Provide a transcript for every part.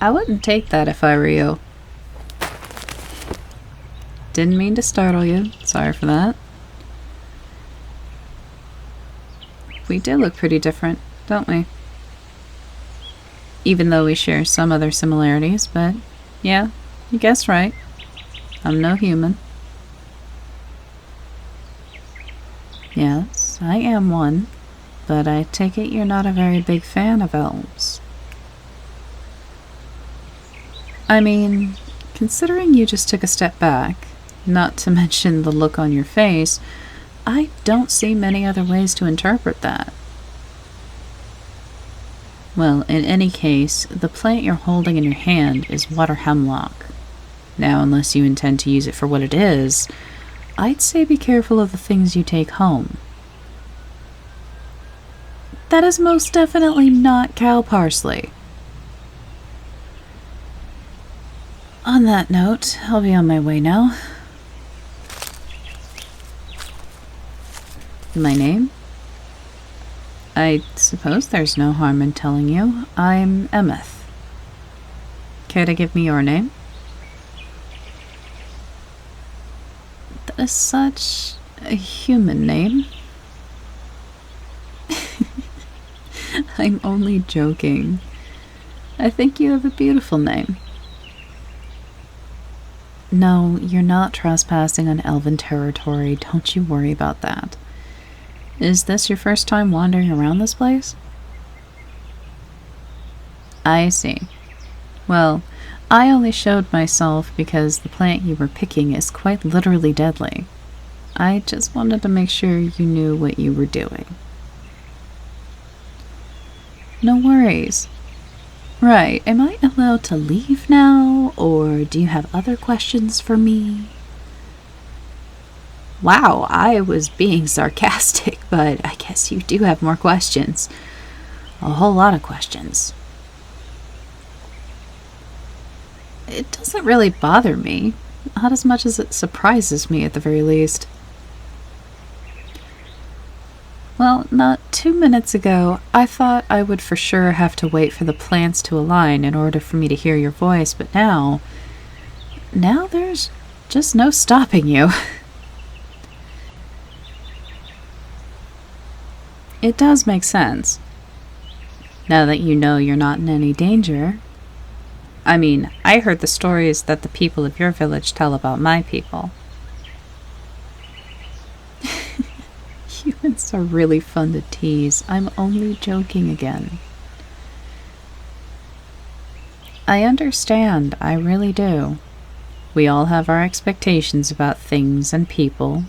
I wouldn't take that if I were you. Didn't mean to startle you. Sorry for that. We do look pretty different, don't we? Even though we share some other similarities, but yeah, you guessed right. I'm no human. Yes, I am one, but I take it you're not a very big fan of elves. I mean, considering you just took a step back, not to mention the look on your face, I don't see many other ways to interpret that. Well, in any case, the plant you're holding in your hand is water hemlock. Now, unless you intend to use it for what it is, I'd say be careful of the things you take home. That is most definitely not cow parsley. On that note, I'll be on my way now. My name? I suppose there's no harm in telling you. I'm Emeth. Care to give me your name? That is such a human name. I'm only joking. I think you have a beautiful name. No, you're not trespassing on elven territory. Don't you worry about that. Is this your first time wandering around this place? I see. Well, I only showed myself because the plant you were picking is quite literally deadly. I just wanted to make sure you knew what you were doing. No worries. Right, am I allowed to leave now, or do you have other questions for me? Wow, I was being sarcastic, but I guess you do have more questions. A whole lot of questions. It doesn't really bother me. Not as much as it surprises me, at the very least. Well, not 2 minutes ago, I thought I would for sure have to wait for the plants to align in order for me to hear your voice, but now there's just no stopping you. It does make sense. Now that you know you're not in any danger. I mean, I heard the stories that the people of your village tell about my people. Humans are really fun to tease. I'm only joking again. I understand, I really do. We all have our expectations about things and people.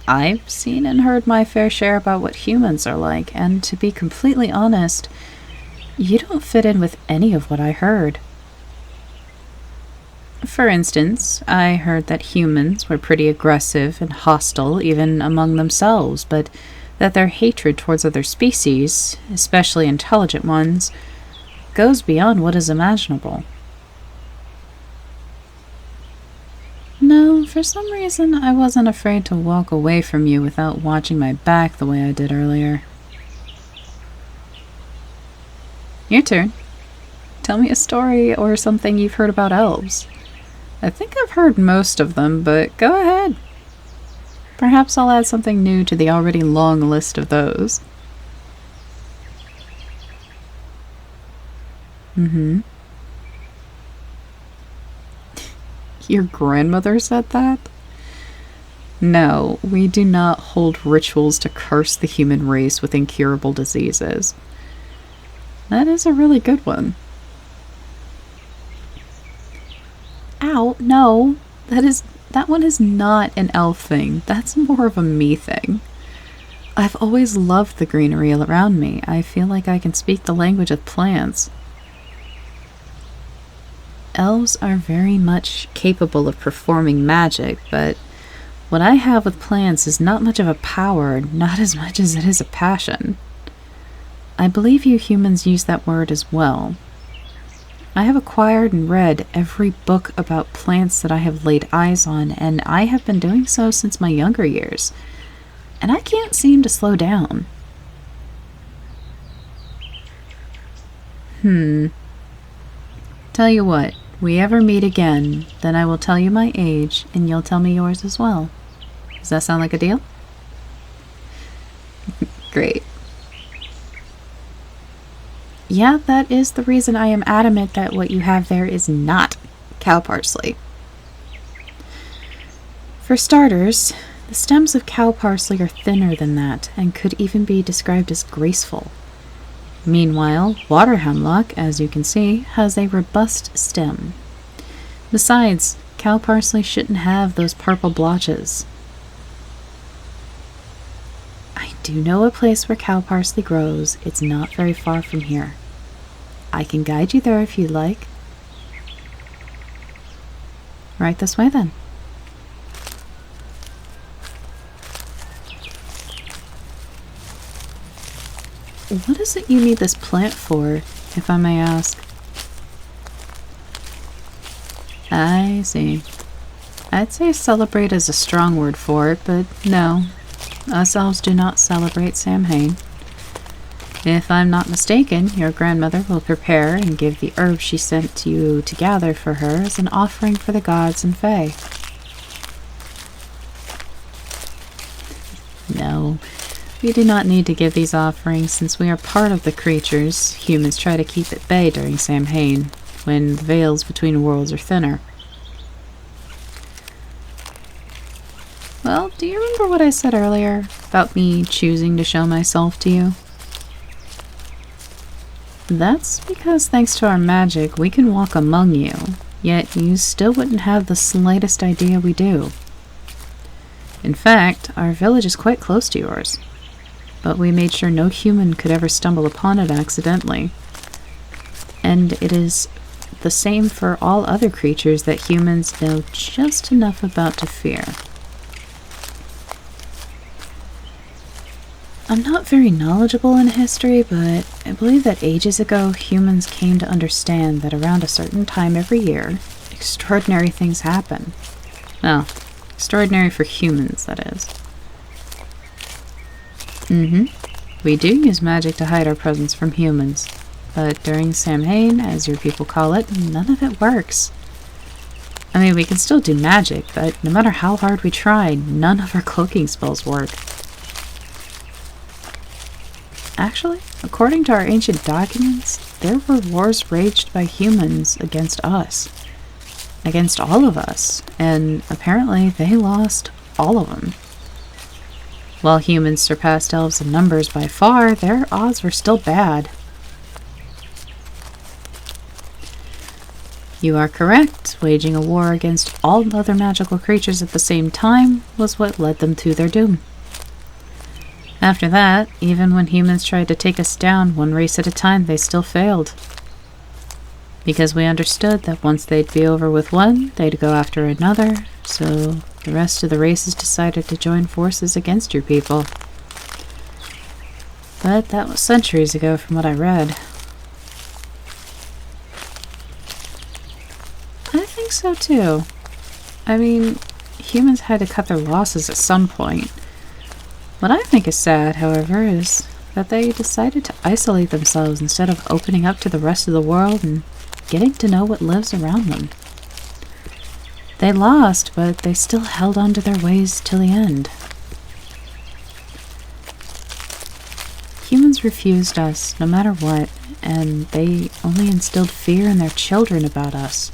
I've seen and heard my fair share about what humans are like, and to be completely honest, you don't fit in with any of what I heard. For instance, I heard that humans were pretty aggressive and hostile even among themselves, but that their hatred towards other species, especially intelligent ones, goes beyond what is imaginable. No, for some reason I wasn't afraid to walk away from you without watching my back the way I did earlier. Your turn. Tell me a story or something you've heard about elves. I think I've heard most of them, but go ahead. Perhaps I'll add something new to the already long list of those. Your grandmother said that? No, we do not hold rituals to curse the human race with incurable diseases. That is a really good one. Ow, no. That one is not an elf thing. That's more of a me thing. I've always loved the greenery around me. I feel like I can speak the language of plants. Elves are very much capable of performing magic, but what I have with plants is not much of a power, not as much as it is a passion. I believe you humans use that word as well. I have acquired and read every book about plants that I have laid eyes on, and I have been doing so since my younger years, and I can't seem to slow down. Tell you what, we ever meet again, then I will tell you my age, and you'll tell me yours as well. Does that sound like a deal? Great. Yeah, that is the reason I am adamant that what you have there is not cow parsley. For starters, the stems of cow parsley are thinner than that and could even be described as graceful. Meanwhile, water hemlock, as you can see, has a robust stem. Besides, cow parsley shouldn't have those purple blotches. I do know a place where cow parsley grows. It's not very far from here. I can guide you there if you'd like. Right this way then. What is it you need this plant for, if I may ask? I see. I'd say celebrate is a strong word for it, but no. Us elves do not celebrate Samhain. If I'm not mistaken, your grandmother will prepare and give the herbs she sent you to gather for her as an offering for the gods and fae. No. We do not need to give these offerings since we are part of the creatures. Humans try to keep at bay during Samhain, when the veils between worlds are thinner. Well, do you remember what I said earlier about me choosing to show myself to you? That's because thanks to our magic, we can walk among you, yet you still wouldn't have the slightest idea we do. In fact, our village is quite close to yours. But we made sure no human could ever stumble upon it accidentally. And it is the same for all other creatures that humans know just enough about to fear. I'm not very knowledgeable in history, but I believe that ages ago humans came to understand that around a certain time every year, extraordinary things happen. Well, extraordinary for humans, that is. We do use magic to hide our presence from humans, but during Samhain, as your people call it, none of it works. I mean, we can still do magic, but no matter how hard we try, none of our cloaking spells work. Actually, according to our ancient documents, there were wars waged by humans against us. Against all of us, and apparently they lost all of them. While humans surpassed elves in numbers by far, their odds were still bad. You are correct. Waging a war against all other magical creatures at the same time was what led them to their doom. After that, even when humans tried to take us down one race at a time, they still failed. Because we understood that once they'd be over with one, they'd go after another, so the rest of the races decided to join forces against your people. But that was centuries ago from what I read. I think so too. I mean, humans had to cut their losses at some point. What I think is sad, however, is that they decided to isolate themselves instead of opening up to the rest of the world and getting to know what lives around them. They lost, but they still held on to their ways till the end. Humans refused us, no matter what, and they only instilled fear in their children about us.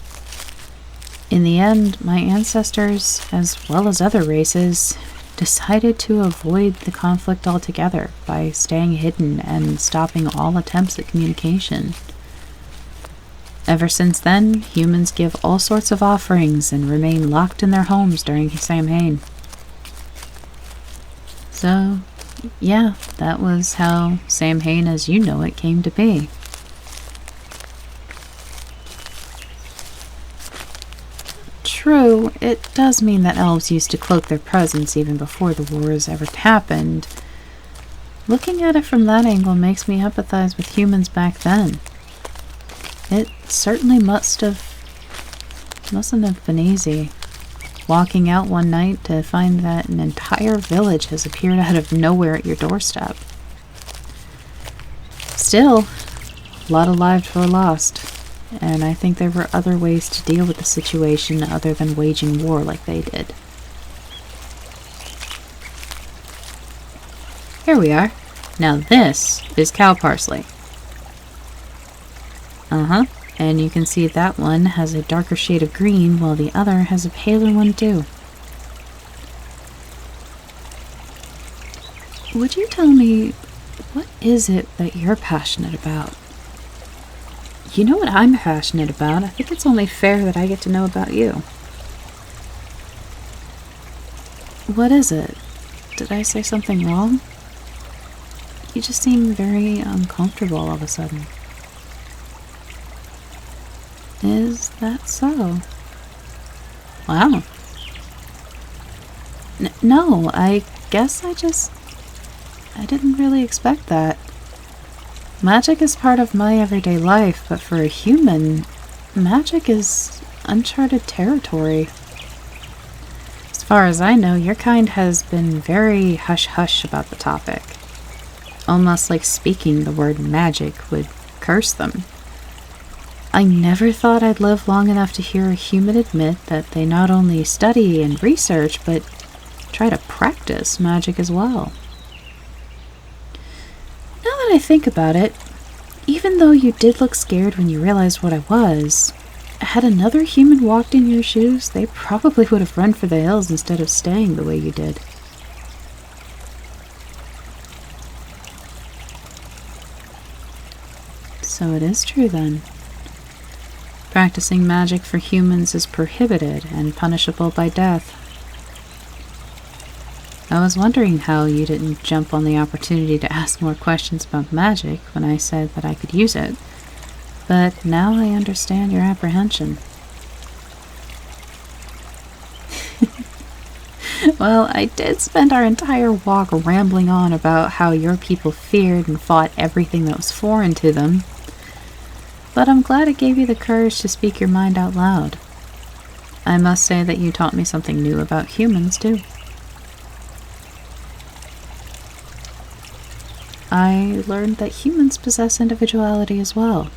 In the end, my ancestors, as well as other races, decided to avoid the conflict altogether by staying hidden and stopping all attempts at communication. Ever since then, humans give all sorts of offerings and remain locked in their homes during Samhain. So, yeah, that was how Samhain as you know it came to be. True, it does mean that elves used to cloak their presence even before the wars ever happened. Looking at it from that angle makes me empathize with humans back then. It certainly mustn't have been easy. Walking out one night to find that an entire village has appeared out of nowhere at your doorstep. Still, a lot of lives were lost. and I think there were other ways to deal with the situation other than waging war like they did. Here we are. Now this is cow parsley. And you can see that one has a darker shade of green while the other has a paler one too. Would you tell me, what is it that you're passionate about? You know what I'm passionate about. I think it's only fair that I get to know about you. What is it? Did I say something wrong? You just seem very uncomfortable all of a sudden. Is that so? Wow. No, I guess I didn't really expect that. Magic is part of my everyday life, but for a human, magic is uncharted territory. As far as I know, your kind has been very hush-hush about the topic. Almost like speaking the word magic would curse them. I never thought I'd live long enough to hear a human admit that they not only study and research, but try to practice magic as well. Now that I think about it, even though you did look scared when you realized what I was, had another human walked in your shoes, they probably would have run for the hills instead of staying the way you did. So it is true then. Practicing magic for humans is prohibited and punishable by death. I was wondering how you didn't jump on the opportunity to ask more questions about magic when I said that I could use it, but now I understand your apprehension. Well, I did spend our entire walk rambling on about how your people feared and fought everything that was foreign to them, but I'm glad it gave you the courage to speak your mind out loud. I must say that you taught me something new about humans, too. I learned that humans possess individuality as well.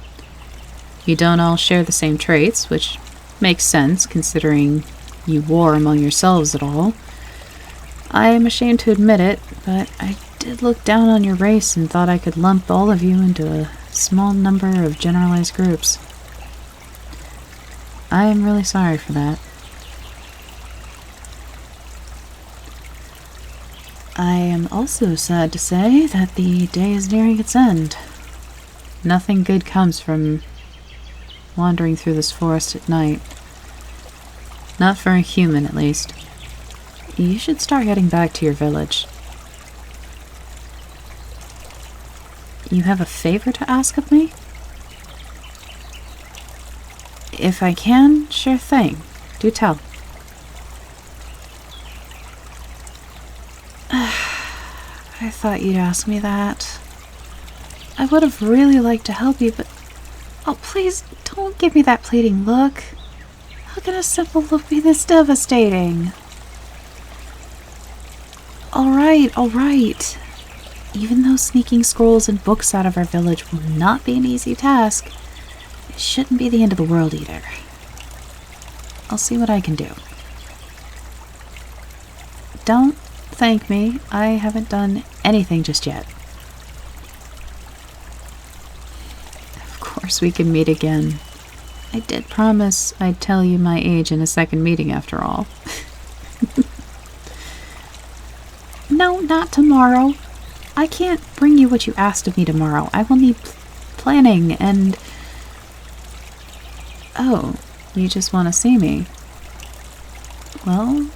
You don't all share the same traits, which makes sense considering you war among yourselves at all. I am ashamed to admit it, but I did look down on your race and thought I could lump all of you into a small number of generalized groups. I am really sorry for that. I am also sad to say that the day is nearing its end. Nothing good comes from wandering through this forest at night. Not for a human, at least. You should start heading back to your village. You have a favor to ask of me? If I can, sure thing. Do tell. I thought you'd ask me that. I would have really liked to help you, but... Oh, please, don't give me that pleading look. How can a simple look be this devastating? Alright. Even though sneaking scrolls and books out of our village will not be an easy task, it shouldn't be the end of the world either. I'll see what I can do. Don't thank me. I haven't done anything just yet. Of course we can meet again. I did promise I'd tell you my age in a second meeting after all. No, not tomorrow. I can't bring you what you asked of me tomorrow. I will need planning and... Oh, you just want to see me? Well,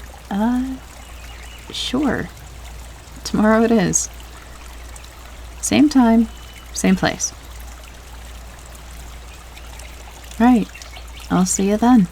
sure. Tomorrow it is. Same time, same place. Right. I'll see you then.